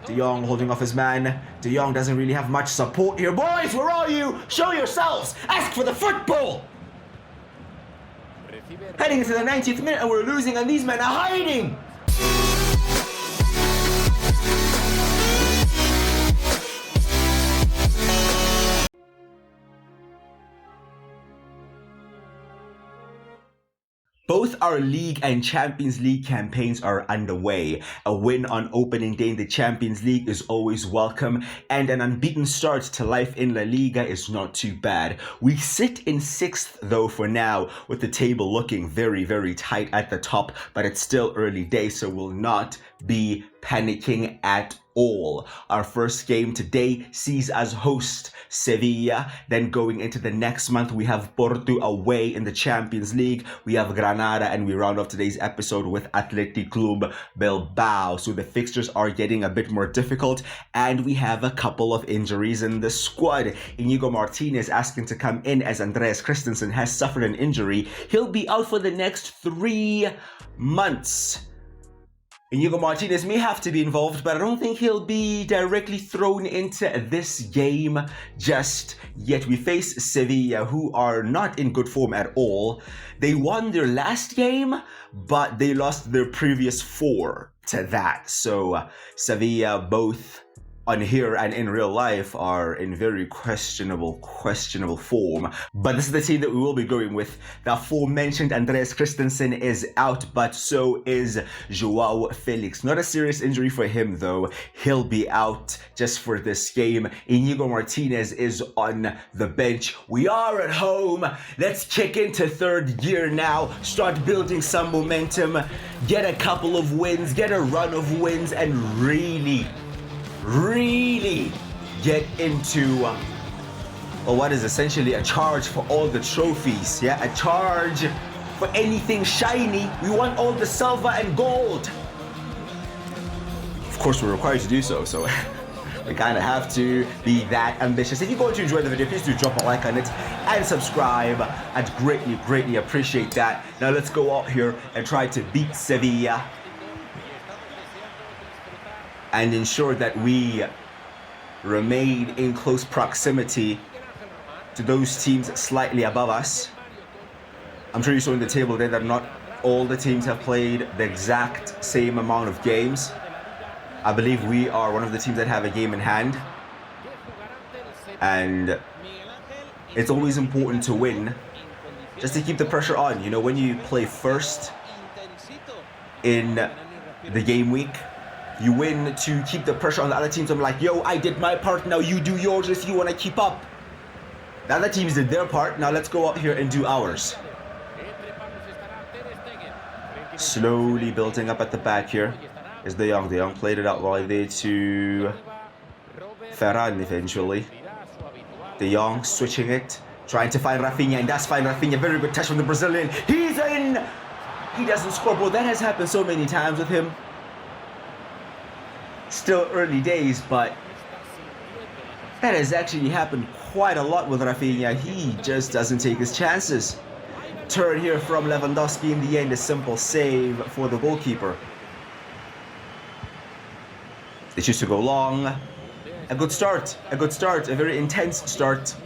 De Jong holding off his man. De Jong doesn't really have much support here. Boys, where are you? Show yourselves! Ask for the football! Heading into the 90th minute and we're losing and these men are hiding! Both our League and Champions League campaigns are underway. A win on opening day in the Champions League is always welcome, and an unbeaten start to life in La Liga is not too bad. We sit in 6th though for now, with the table looking very, very tight at the top, but it's still early days, so we'll not be panicking at all. Our first game today sees us host Sevilla. Then going into the next month, we have Porto away in the Champions League. We have Granada, and we round off today's episode with Athletic Club Bilbao. So the fixtures are getting a bit more difficult, and we have a couple of injuries in the squad. Inigo Martinez asking to come in as Andreas Christensen has suffered an injury. He'll be out for the next 3 months. Inigo Martinez may have to be involved, but I don't think he'll be directly thrown into this game just yet. We face Sevilla, who are not in good form at all. They won their last game, but they lost their previous 4 to that. So Sevilla, both on here and in real life, are in very questionable form. But this is the team that we will be going with. The aforementioned Andreas Christensen is out, but so is Joao Felix. Not a serious injury for him though. He'll be out just for this game. Inigo Martinez is on the bench. We are at home. Let's kick into 3rd gear now. Start building some momentum. Get a couple of wins. Get a run of wins and really get into what is essentially a charge for all the trophies. Yeah, a charge for anything shiny. We want all the silver and gold. Of course, we're required to do so, so we kind of have to be that ambitious. If you're going to enjoy the video, please do drop a like on it and subscribe. I'd greatly appreciate that. Now let's go out here and try to beat Sevilla and ensure that we remain in close proximity to those teams slightly above us. I'm sure you saw in the table there that not all the teams have played the exact same amount of games. I believe we are one of the teams that have a game in hand. And it's always important to win, just to keep the pressure on. You know, when you play first in the game week, you win to keep the pressure on the other teams. I'm like, yo, I did my part, now you do yours if you want to keep up. The other teams did their part, now let's go out here and do ours. Slowly building up at the back here is De Jong. De Jong played it out right there to Ferran eventually. De Jong switching it, trying to find Rafinha, and that's fine. Rafinha, very good touch from the Brazilian. He's in! He doesn't score, bro. That has happened so many times with him. Still early days, but that has actually happened quite a lot with Rafinha. He just doesn't take his chances. Turn here from Lewandowski. In the end, a simple save for the goalkeeper. They choose to go long. A good start, a very intense start.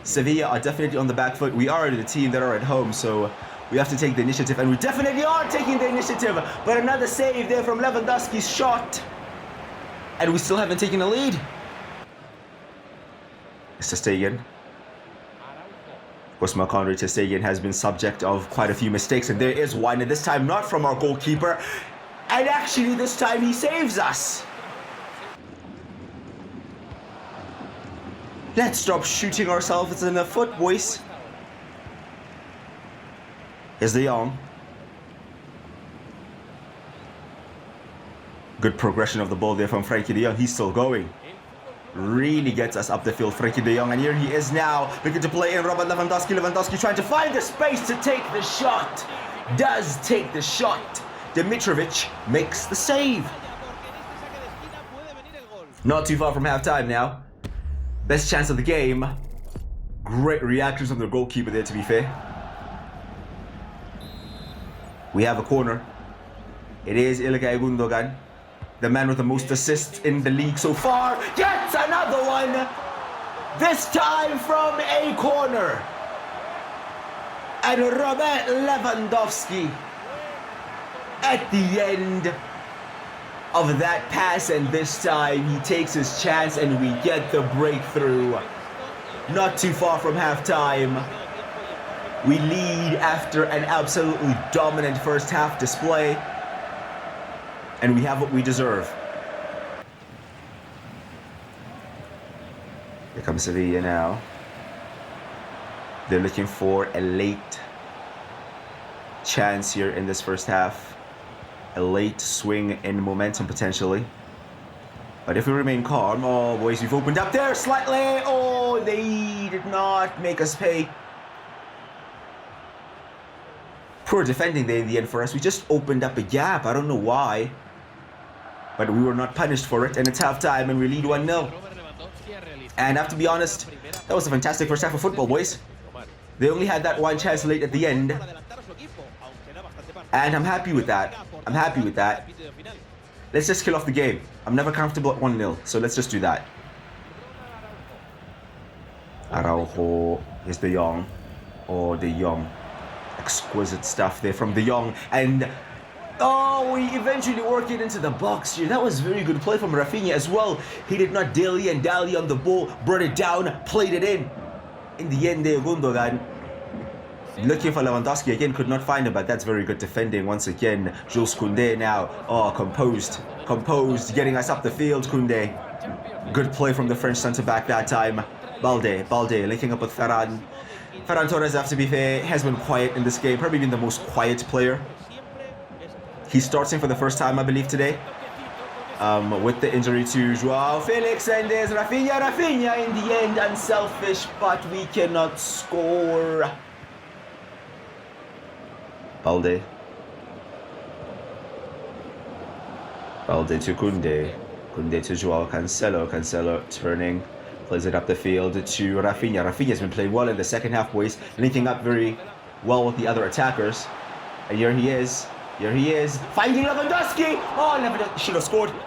Sevilla are definitely on the back foot. We are the team that are at home, so we have to take the initiative, and we definitely are taking the initiative. But another save there from Lewandowski's shot. And we still haven't taken a lead. Ter Stegen. Of course, Marc-Andre Ter Stegen has been subject of quite a few mistakes, and there is one, and this time not from our goalkeeper. And actually, this time he saves us. Let's stop shooting ourselves in the foot, boys. Here's De Jong. Good progression of the ball there from Frenkie de Jong. He's still going. Really gets us up the field, Frenkie de Jong. And here he is now, looking to play in Robert Lewandowski. Lewandowski trying to find the space to take the shot. Does take the shot. Dimitrovic makes the save. Not too far from halftime now. Best chance of the game. Great reactions from the goalkeeper there, to be fair. We have a corner. It is Ilkay Gundogan. the man with the most assists in the league so far, gets another one, this time from a corner. And Robert Lewandowski at the end of that pass, and this time he takes his chance and we get the breakthrough. Not too far from halftime. We lead after an absolutely dominant first half display, and we have what we deserve. Here comes Sevilla now. They're looking for a late chance here in this first half. A late swing in momentum potentially. But if we remain calm, oh boys, we've opened up there slightly. Oh, they did not make us pay. Poor defending there in the end for us. We just opened up a gap. I don't know why. But we were not punished for it. And it's halftime and we lead 1-0. And I have to be honest, that was a fantastic first half of football, boys. They only had that one chance late at the end. And I'm happy with that. I'm happy with that. Let's just kill off the game. I'm never comfortable at 1-0, so let's just do that. Araujo, here's De Jong. Oh, De Jong. Exquisite stuff there from De Jong. And oh, we eventually work it into the box here. That was very good play from Rafinha as well. He did not dilly and dally on the ball, brought it down, played it in. In the end there, Gundogan looking for Lewandowski again, could not find him, but that's very good defending once again. Jules Koundé now, oh, composed, getting us up the field. Koundé, good play from the French centre-back that time. Balde linking up with Ferran Torres, I have to be fair, has been quiet in this game, probably been the most quiet player. He's starting for the first time, I believe, today. With the injury to Joao Felix, and there's Rafinha in the end, unselfish, but we cannot score. Balde to Koundé to Joao Cancelo turning, plays it up the field to Rafinha's been playing well in the second half, boys, linking up very well with the other attackers, and here he is, finding Lewandowski. Oh, Lewandowski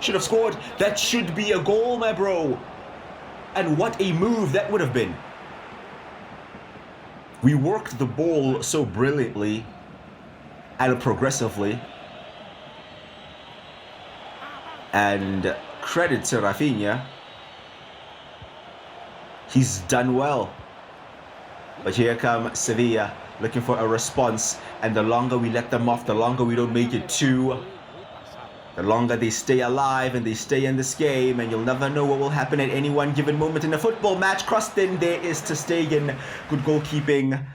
should have scored. That should be a goal, my bro. And what a move that would have been. We worked the ball so brilliantly and progressively. And credit to Rafinha. He's done well. But here come Sevilla, looking for a response, and the longer we let them off, the longer we don't make it two, the longer they stay alive and they stay in this game, and you'll never know what will happen at any one given moment in a football match. Crossed in, there is ter Stegen, good goalkeeping,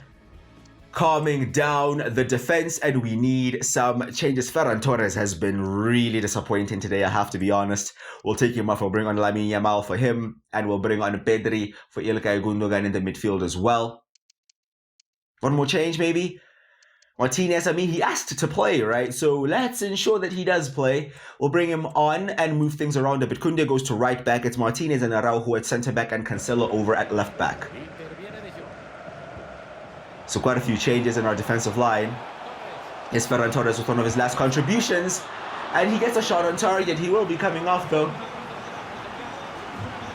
calming down the defense, and we need some changes. Ferran Torres has been really disappointing today, I have to be honest. We'll take him off, we'll bring on Lamine Yamal for him, and we'll bring on Pedri for Ilkay Gundogan in the midfield as well. One more change, maybe? Martinez, I mean, he asked to play, right? So let's ensure that he does play. We'll bring him on and move things around a bit. Koundé goes to right back. It's Martinez and Araujo at centre back, and Cancelo over at left back. So quite a few changes in our defensive line. Here's Ferran Torres with one of his last contributions, and he gets a shot on target. He will be coming off, though,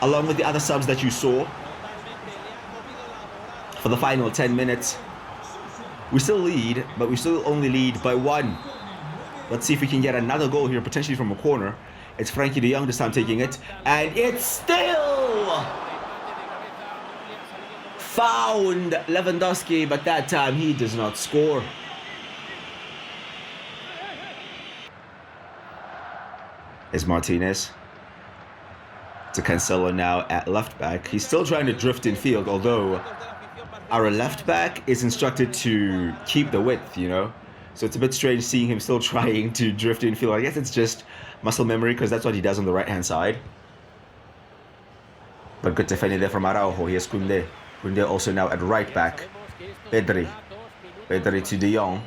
along with the other subs that you saw for the final 10 minutes. We still lead, but we still only lead by 1. Let's see if we can get another goal here, potentially from a corner. It's Frankie de Jong this time taking it, and it's still found Lewandowski, but that time he does not score. Is Martinez to Cancelo now at left back. He's still trying to drift in field, although our left back is instructed to keep the width, you know? So it's a bit strange seeing him still trying to drift in field. I guess it's just muscle memory, because that's what he does on the right-hand side. But good defending there from Araujo. Here's Koundé. Koundé also now at right back. Pedri to De Jong.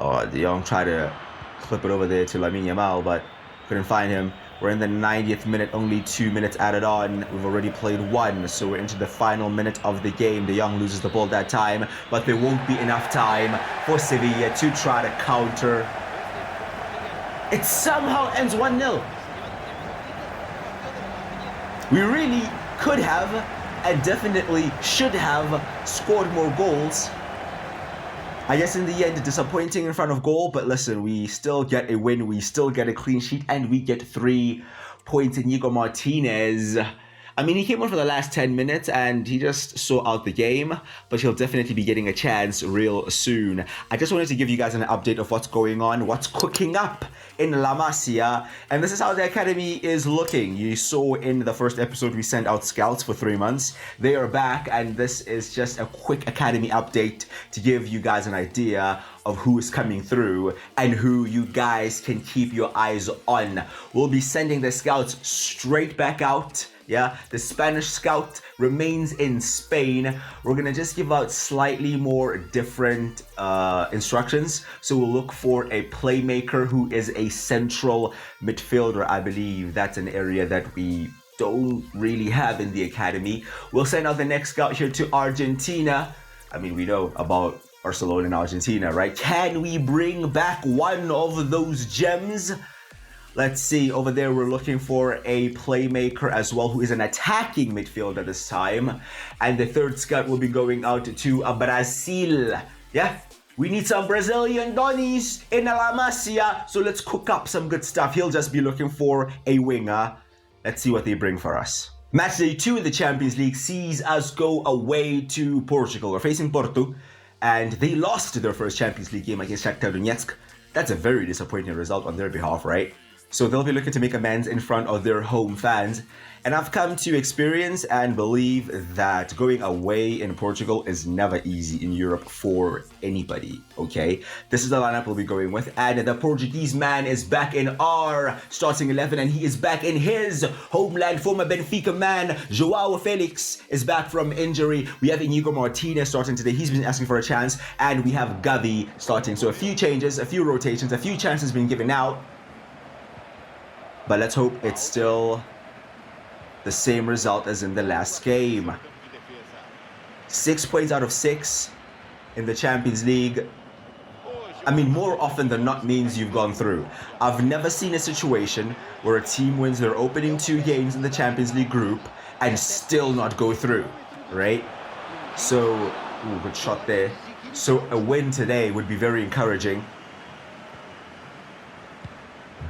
Oh, De Jong tried to clip it over there to Lamine Yamal, but couldn't find him. We're in the 90th minute, only 2 minutes added on. We've already played 1, so we're into the final minute of the game. De Jong loses the ball that time, but there won't be enough time for Sevilla to try to counter. It somehow ends 1-0. We really could have and definitely should have scored more goals. I guess in the end, disappointing in front of goal, but listen, we still get a win, we still get a clean sheet, and we get 3 points. Inigo Martinez, I mean, he came on for the last 10 minutes and he just saw out the game, but he'll definitely be getting a chance real soon. I just wanted to give you guys an update of what's going on, what's cooking up in La Masia, and this is how the academy is looking. You saw in the first episode we sent out scouts for 3 months. They are back, and this is just a quick academy update to give you guys an idea of who is coming through and who you guys can keep your eyes on. We'll be sending the scouts straight back out. Yeah, the Spanish scout remains in Spain. We're gonna just give out slightly more different instructions. So we'll look for a playmaker who is a central midfielder. I believe that's an area that we don't really have in the academy. We'll send out the next scout here to Argentina. I mean, we know about Barcelona and Argentina, right? Can we bring back one of those gems? Let's see, over there we're looking for a playmaker as well who is an attacking midfielder this time. And the third scout will be going out to Brazil. Yeah, we need some Brazilian Donnies in La Masia, so let's cook up some good stuff. He'll just be looking for a winger. Let's see what they bring for us. Match day 2 in the Champions League sees us go away to Portugal. We're facing Porto, and they lost their first Champions League game against Shakhtar Donetsk. That's a very disappointing result on their behalf, right? So they'll be looking to make amends in front of their home fans. And I've come to experience and believe that going away in Portugal is never easy in Europe for anybody, okay? This is the lineup we'll be going with. And the Portuguese man is back in our starting 11, and he is back in his homeland. Former Benfica man, João Felix, is back from injury. We have Inigo Martinez starting today. He's been asking for a chance. And we have Xavi starting. So a few changes, a few rotations, a few chances being given out. But let's hope it's still the same result as in the last game. 6 points out of 6 in the Champions League. I mean, more often than not means you've gone through. I've never seen a situation where a team wins their opening 2 games in the Champions League group and still not go through, right? So, ooh, good shot there. So a win today would be very encouraging.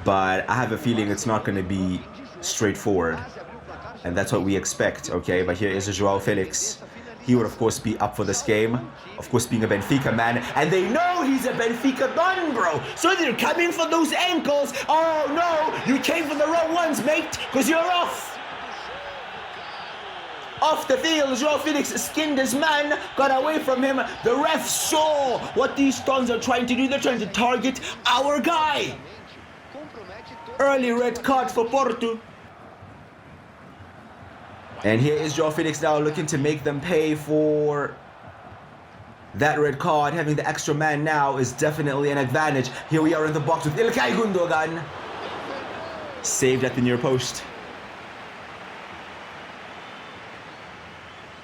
But I have a feeling it's not going to be straightforward. And that's what we expect, okay? But here is João Felix. He would, of course, be up for this game. Of course, being a Benfica man. And they know he's a Benfica don, bro. So they're coming for those ankles. Oh, no. You came for the wrong ones, mate. Because you're off. Off the field, João Felix skinned his man, got away from him. The ref saw what these dons are trying to do. They're trying to target our guy. Early red card for Porto. And here is João Felix now looking to make them pay for that red card. Having the extra man now is definitely an advantage. Here we are in the box with İlkay Gundogan. Saved at the near post.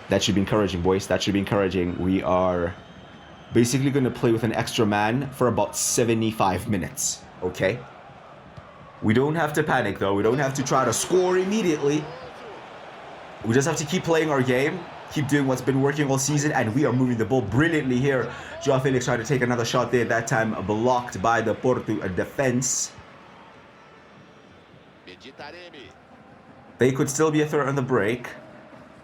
That should be encouraging, boys. That should be encouraging. We are basically going to play with an extra man for about 75 minutes. Okay? We don't have to panic, though. We don't have to try to score immediately. We just have to keep playing our game, keep doing what's been working all season, and we are moving the ball brilliantly here. João Felix tried to take another shot there, that time blocked by the Porto defense. They could still be a threat on the break.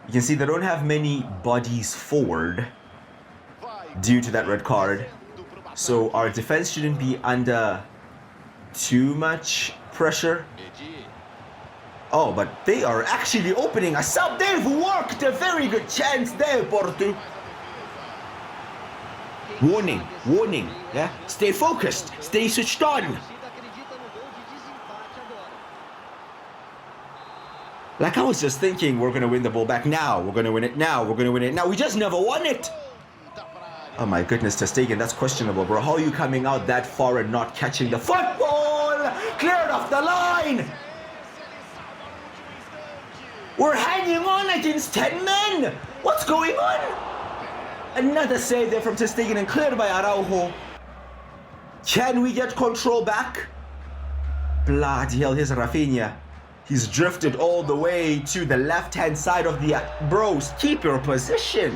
You can see they don't have many bodies forward due to that red card. So our defense shouldn't be under too much pressure. Oh, but they are actually opening us up. They've worked a very good chance there, Porto. Warning, warning, yeah? Stay focused, stay switched on. Like, I was just thinking we're going to win the ball back now. We're going to win it now. We're going to win it now. We just never won it. Oh my goodness, Ter Stegen, that's questionable, bro. How are you coming out that far and not catching the football? Cleared off the line. We're hanging on against 10 men. What's going on? Another save there from Ter Stegen and cleared by Araujo. Can we get control back? Bloody hell, here's Rafinha. He's drifted all the way to the left-hand side of the... Bros, keep your position.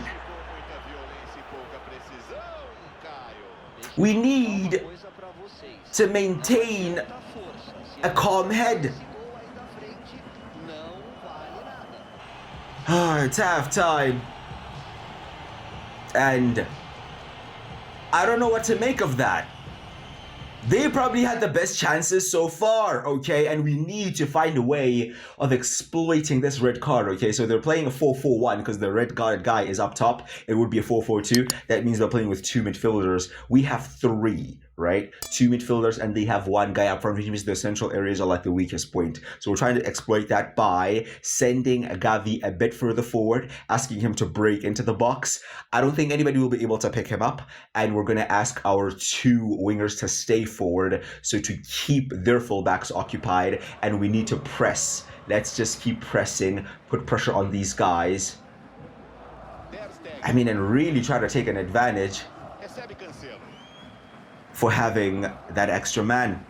We need to maintain a calm head. It's half time. And I don't know what to make of that. They probably had the best chances so far, okay? And we need to find a way of exploiting this red card, okay? So they're playing a 4-4-1 because the red card guy is up top. It would be a 4-4-2. That means they're playing with two midfielders. We have three, right? Two midfielders and they have one guy up front, which means the central areas are like the weakest point. So we're trying to exploit that by sending Xavi a bit further forward, asking him to break into the box. I don't think anybody will be able to pick him up. And we're going to ask our two wingers to stay forward, so to keep their fullbacks occupied, and we need to press. Let's just keep pressing, put pressure on these guys. I mean, and really try to take an advantage for having that extra man.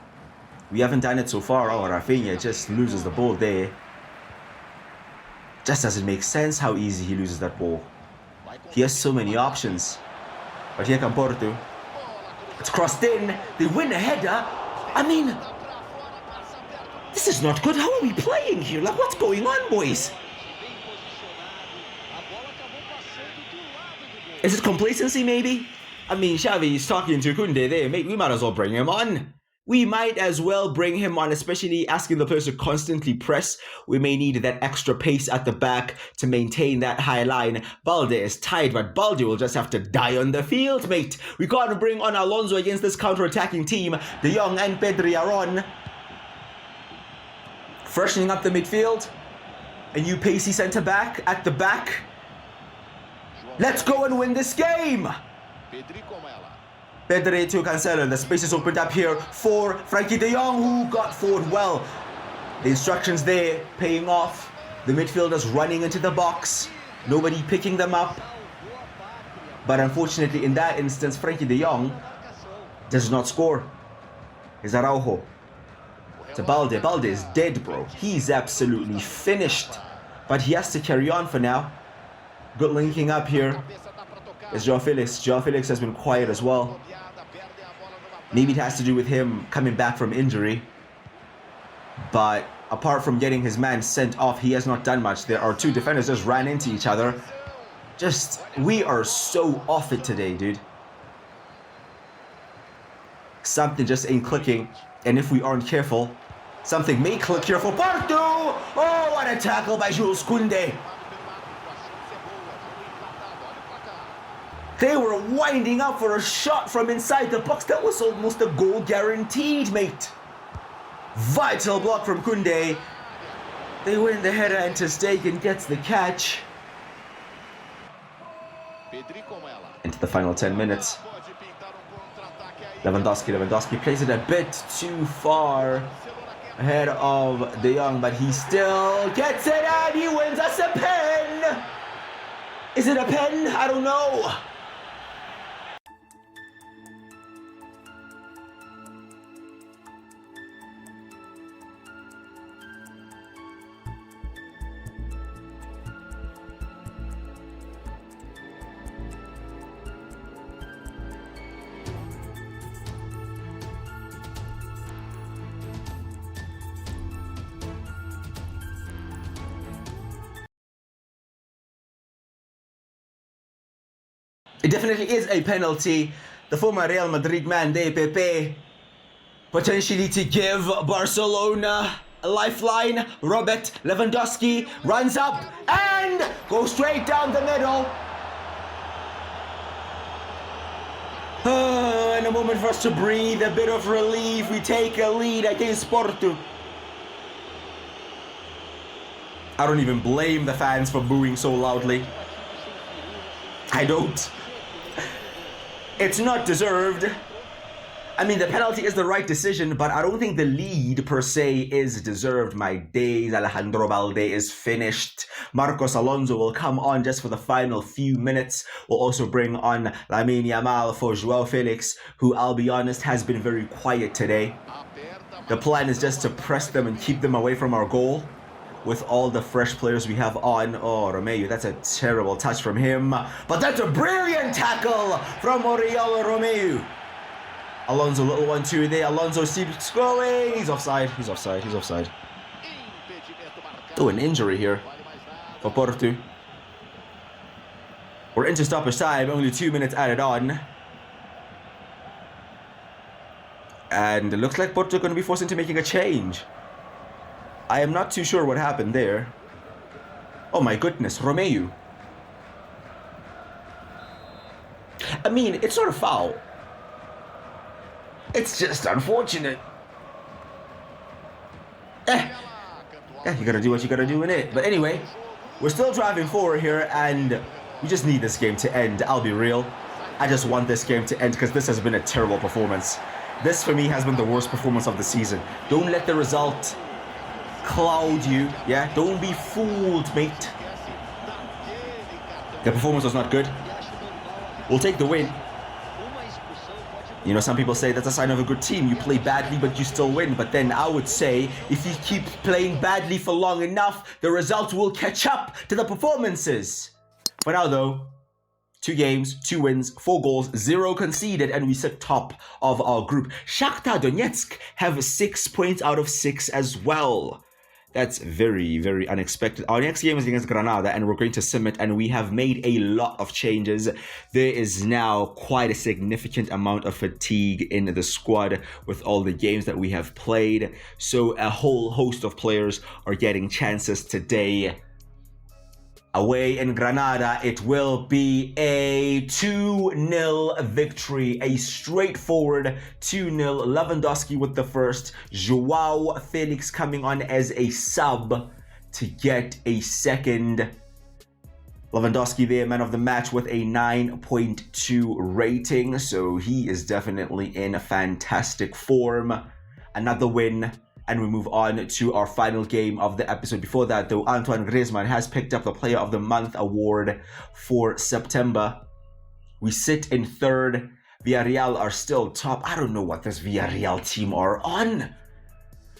We haven't done it so far. Oh, Rafinha just loses the ball there. Just doesn't make sense how easy he loses that ball. He has so many options. But here comes Porto. It's crossed in. They win a header. I mean, this is not good. How are we playing here? Like, what's going on, boys? Is it complacency, maybe? I mean, Xavi is talking to Kunde there. Mate, we might as well bring him on. We might as well bring him on, especially asking the players to constantly press. We may need that extra pace at the back to maintain that high line. Balde is tired, but Balde will just have to die on the field, mate. We can't bring on Alonso against this counter-attacking team. De Jong and Pedri are on. Freshening up the midfield. A new pacey centre-back at the back. Let's go and win this game. Pedri to Cancelo. The space is opened up here for Frankie de Jong, who got forward well. The instructions there paying off. The midfielders running into the box. Nobody picking them up. But unfortunately, in that instance, Frankie de Jong does not score. It's Araujo. To Balde. Balde is dead, bro. He's absolutely finished. But he has to carry on for now. Good linking up here. It's João Felix. João Felix has been quiet as well. Maybe it has to do with him coming back from injury. But apart from getting his man sent off, he has not done much. There are two defenders just ran into each other. We are so off it today, dude. Something just ain't clicking. And if we aren't careful, something may click here for Porto. Oh, what a tackle by Jules Koundé. They were winding up for a shot from inside the box. That was almost a goal guaranteed, mate. Vital block from Koundé. They win the header and Ter Stegen gets the catch. Into the final 10 minutes. Lewandowski plays it a bit too far ahead of De Jong, but he still gets it and he wins us a pen. Is it a pen? I don't know. It definitely is a penalty. The former Real Madrid man, Pepe, potentially to give Barcelona a lifeline. Robert Lewandowski runs up and goes straight down the middle. And a moment for us to breathe, a bit of relief. We take a lead against Porto. I don't even blame the fans for booing so loudly. I don't. It's not deserved. I mean, the penalty is the right decision, but I don't think the lead per se is deserved. My days, Alejandro Balde is finished. Marcos Alonso will come on just for the final few minutes. We'll also bring on Lamine Yamal for João Felix, who, I'll be honest, has been very quiet today. The plan is just to press them and keep them away from our goal with all the fresh players we have on. Oh, Romeu, that's a terrible touch from him. But that's a brilliant tackle from Oriol Romeu. Alonso, little 1-2 there. Alonso keeps going. He's offside. He's offside. He's offside. Oh, an injury here for Porto. We're into stoppage time. Only 2 minutes added on. And it looks like Porto are going to be forced into making a change. I am not too sure what happened there. Oh my goodness, Romeu. I mean, it's not a foul. It's just unfortunate. You gotta do what you gotta do in it. But anyway, we're still driving forward here, and we just need this game to end. I'll be real. I just want this game to end because this has been a terrible performance. This, for me, has been the worst performance of the season. Don't let the result cloud you, yeah? Don't be fooled, mate. The performance was not good. We'll take the win. You know, some people say that's a sign of a good team. You play badly, but you still win. But then I would say, if you keep playing badly for long enough, the results will catch up to the performances. For now, though, 2 games, 2 wins, 4 goals, 0 conceded, and we sit top of our group. Shakhtar Donetsk have 6 points out of 6 as well. That's very, very unexpected. Our next game is against Granada, and we're going to submit, and we have made a lot of changes. There is now quite a significant amount of fatigue in the squad with all the games that we have played. So a whole host of players are getting chances today. Away in Granada, it will be a 2-0 victory. A straightforward 2-0. Lewandowski with the first. Joao Felix coming on as a sub to get a second. Lewandowski there, man of the match with a 9.2 rating. So he is definitely in fantastic form. Another win. And we move on to our final game of the episode. Before that, though, Antoine Griezmann has picked up the Player of the Month award for September. We sit in 3rd. Villarreal are still top. I don't know what this Villarreal team are on.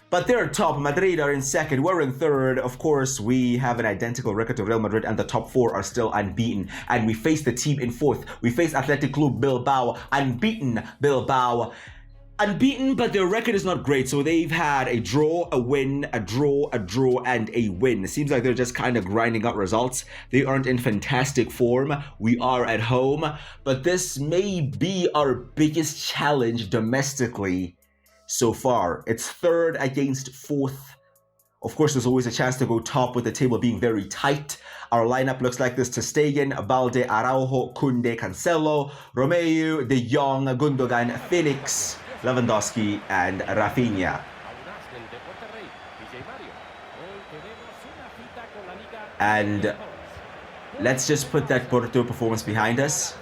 But they're top. Madrid are in 2nd. We're in 3rd. Of course, we have an identical record to Real Madrid, and the top 4 are still unbeaten. And we face the team in 4th. We face Athletic Club Bilbao, unbeaten Bilbao. Unbeaten, but their record is not great. So they've had a draw, a win, a draw, and a win. It seems like they're just kind of grinding out results. They aren't in fantastic form. We are at home, but this may be our biggest challenge domestically so far. It's 3rd against 4th. Of course, there's always a chance to go top with the table being very tight. Our lineup looks like this: Ter Stegen, Balde, Araujo, Koundé, Cancelo, Romeu, De Jong, Gundogan, Felix, Lewandowski, and Rafinha. And let's just put that Porto performance behind us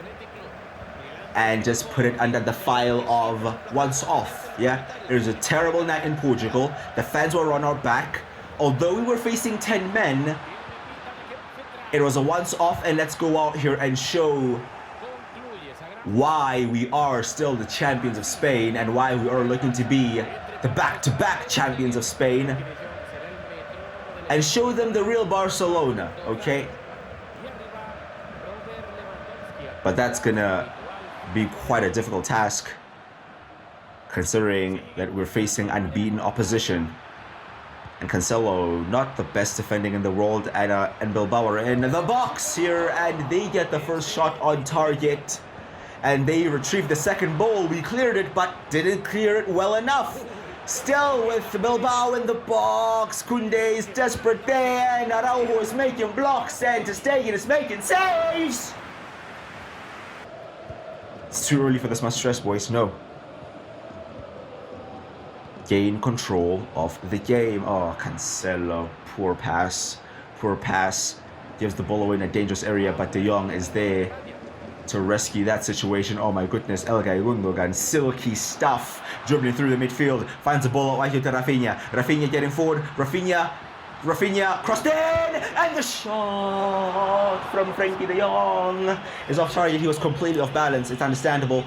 and just put it under the file of once off. Yeah, it was a terrible night in Portugal. The fans were on our back. Although we were facing 10 men, it was a once off, and let's go out here and show why we are still the champions of Spain and why we are looking to be the back-to-back champions of Spain, and show them the real Barcelona, okay? But that's gonna be quite a difficult task, considering that we're facing unbeaten opposition. And Cancelo, not the best defending in the world, and Bilbao are in the box here, and they get the first shot on target. And they retrieve the second ball. We cleared it, but didn't clear it well enough. Still with Bilbao in the box. Koundé is desperate there, and Araujo is making blocks, and Ter Stegen is making saves. It's too early for this much stress, boys. No. Gain control of the game. Oh, Cancelo. Poor pass. Poor pass. Gives the ball away in a dangerous area, but De Jong is there to rescue that situation. Oh my goodness, Elgay Gundogan, silky stuff, dribbling through the midfield, finds the ball out right here to Rafinha. Rafinha getting forward. Rafinha crossed in, and the shot from Frankie De Jong is off target. He was completely off balance. It's understandable.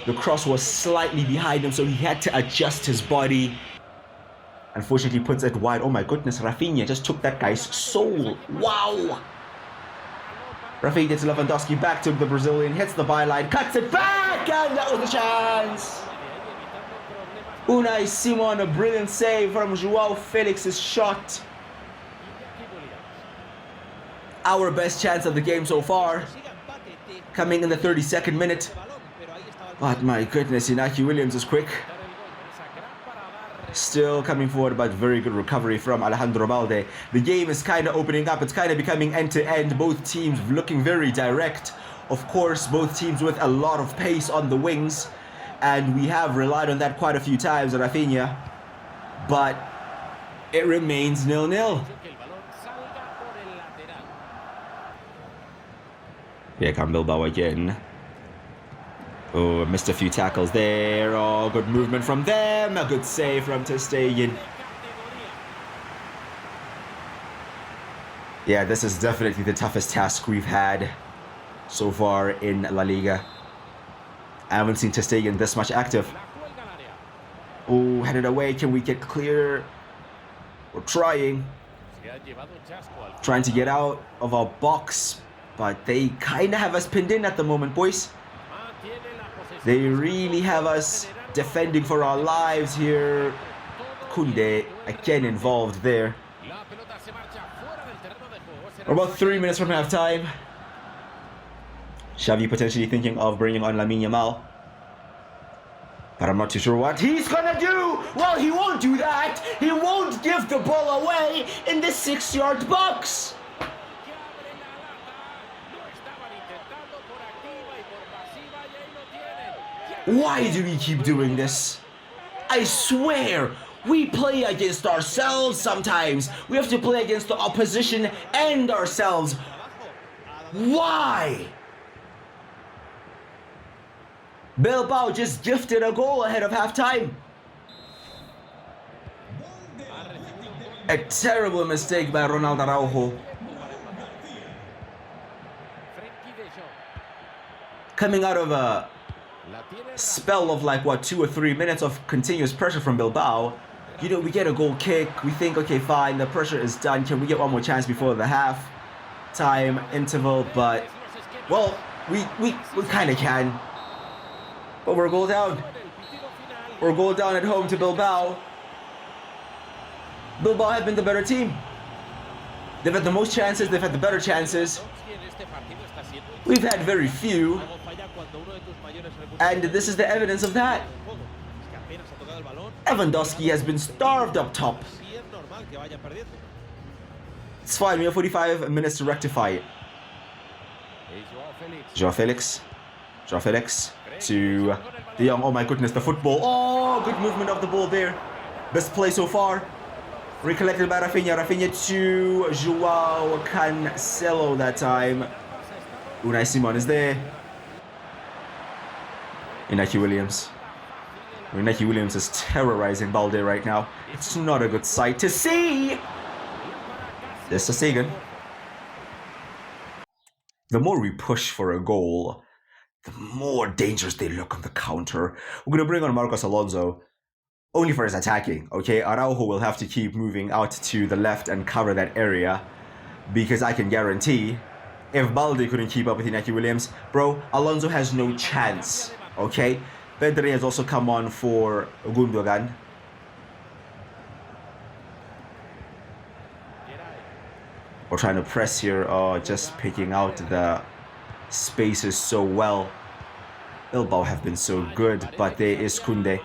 The cross was slightly behind him, so he had to adjust his body. Unfortunately, puts it wide. Oh my goodness, Rafinha just took that guy's soul. Wow! Rafinha gets Lewandowski back to the Brazilian, hits the byline, cuts it back, and that was the chance! Unai Simon, a brilliant save from João Felix's shot. Our best chance of the game so far, coming in the 32nd minute. But my goodness, Inaki Williams is quick. Still coming forward, but very good recovery from Alejandro Balde. The game is kind of opening up. It's kind of becoming end-to-end. Both teams looking very direct. Of course, both teams with a lot of pace on the wings. And we have relied on that quite a few times, Rafinha. But it remains 0-0. Here come Bilbao again. Oh, missed a few tackles there. Oh, good movement from them. A good save from ter Stegen. Yeah, this is definitely the toughest task we've had so far in La Liga. I haven't seen ter Stegen this much active. Oh, headed away. Can we get clear? We're trying. Trying to get out of our box. But they kind of have us pinned in at the moment, boys. They really have us defending for our lives here. Kunde again involved there. We're about 3 minutes from half time. Xavi potentially thinking of bringing on Lamine Yamal. But I'm not too sure what he's gonna do. Well, he won't do that. He won't give the ball away in the 6-yard box. Why do we keep doing this? I swear, we play against ourselves sometimes. We have to play against the opposition and ourselves. Why? Bilbao just gifted a goal ahead of halftime. A terrible mistake by Ronald Araujo. Coming out of a spell of like what, 2 or 3 minutes of continuous pressure from Bilbao, you know, we get a goal kick, we think, okay, fine, the pressure is done, can we get one more chance before the half time interval? But well, we kind of can, but we're a goal down. We're a goal down at home to Bilbao. Bilbao have been the better team. They've had the most chances, they've had the better chances. We've had very few, and this is the evidence of that. Lewandowski has been starved up top. It's fine, we have 45 minutes to rectify it. João Felix to De Jong. Oh my goodness, the football. Oh, good movement of the ball there. Best play so far. Recollected by Rafinha. Rafinha to João Cancelo that time. Unai Simon is there. Inaki Williams. Inaki Williams is terrorizing Balde right now. It's not a good sight to see. There's ter Stegen. The more we push for a goal, the more dangerous they look on the counter. We're going to bring on Marcos Alonso. Only for his attacking, okay? Araujo will have to keep moving out to the left and cover that area. Because I can guarantee, if Balde couldn't keep up with Inaki Williams, bro, Alonso has no chance, okay? Pedri has also come on for Gundogan. We're trying to press here, just picking out the spaces so well. Bilbao have been so good, but there is Kunde.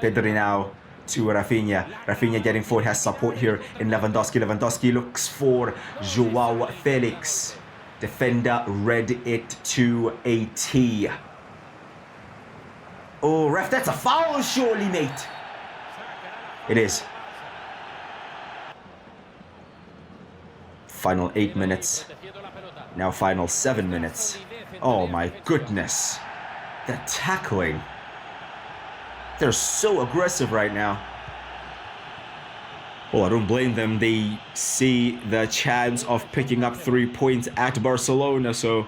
Pedri now to Rafinha. Rafinha getting forward, has support here in Lewandowski. Lewandowski looks for João Felix. Defender read it to a T. Oh, ref, that's a foul surely, mate. It is. Final 8 minutes. Now final 7 minutes. Oh my goodness. The tackling. They're so aggressive right now. Well, I don't blame them. They see the chance of picking up 3 points at Barcelona, so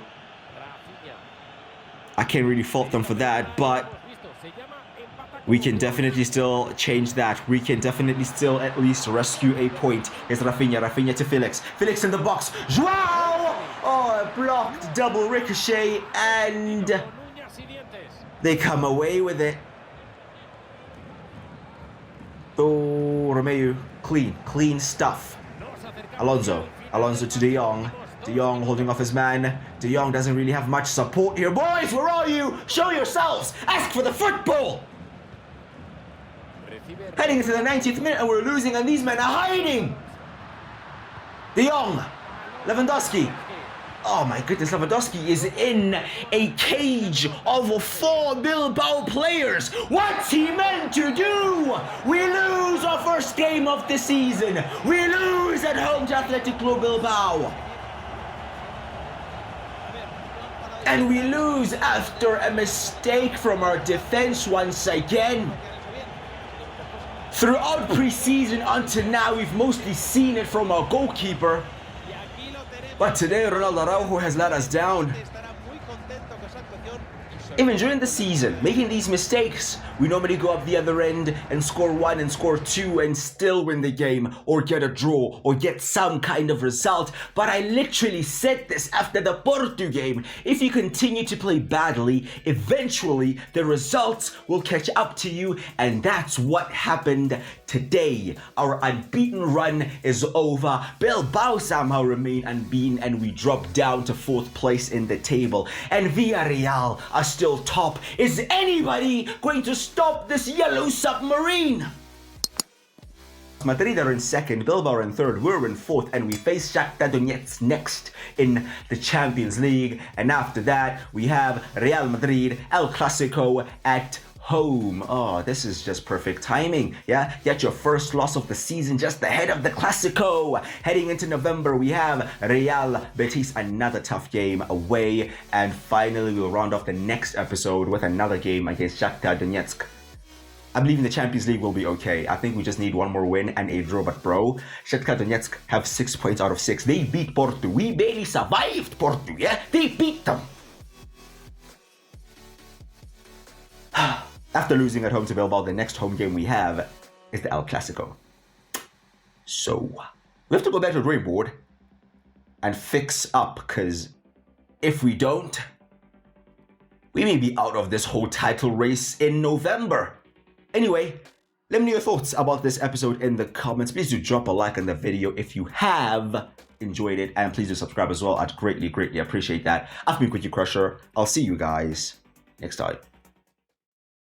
I can't really fault them for that. But We can definitely still change that. We can definitely still at least rescue a point. Here's Rafinha. Rafinha to Felix. Felix in the box. Joao! Oh, blocked. Double ricochet. And they come away with it. Oh, Romeu. Clean stuff. Alonso to De Jong. De Jong holding off his man. De Jong doesn't really have much support here. Boys, where are you? Show yourselves. Ask for the football. Heading into the 90th minute and we're losing and these men are hiding. De Jong. Lewandowski. Oh my goodness, Lewandowski is in a cage of 4 Bilbao players. What's he meant to do? We lose our first game of the season. We lose at home to Athletic Club Bilbao. And we lose after a mistake from our defense once again. Throughout pre-season until now, we've mostly seen it from our goalkeeper. But today, Ronaldo Araujo has let us down. Even during the season, making these mistakes, we normally go up the other end and score 1 and score 2 and still win the game or get a draw or get some kind of result. But I literally said this after the Porto game. If you continue to play badly, eventually the results will catch up to you, and that's what happened today. Our unbeaten run is over. Bilbao somehow remain unbeaten and we drop down to 4th place in the table. And Villarreal are still top. Is anybody going to stop this yellow submarine? Madrid are in 2nd, Bilbao are in 3rd, we're in 4th, and we face Shakhtar Donetsk next in the Champions League. And after that, we have Real Madrid, El Clasico at home. Oh, this is just perfect timing. Yeah, get your first loss of the season just ahead of the Clasico. Heading into November, we have Real Betis, another tough game away. And finally, we'll round off the next episode with another game against Shakhtar Donetsk. I believe in the Champions League will be okay. I think we just need one more win and a draw. But bro, Shakhtar Donetsk have 6 points out of 6. They beat Porto. We barely survived Porto, yeah? They beat them. After losing at home to Bilbao, the next home game we have is the El Clasico. So, we have to go back to the drawing board and fix up, because if we don't, we may be out of this whole title race in November. Anyway, let me know your thoughts about this episode in the comments. Please do drop a like on the video if you have enjoyed it, and please do subscribe as well. I'd greatly appreciate that. I've been Quickie Crusher. I'll see you guys next time.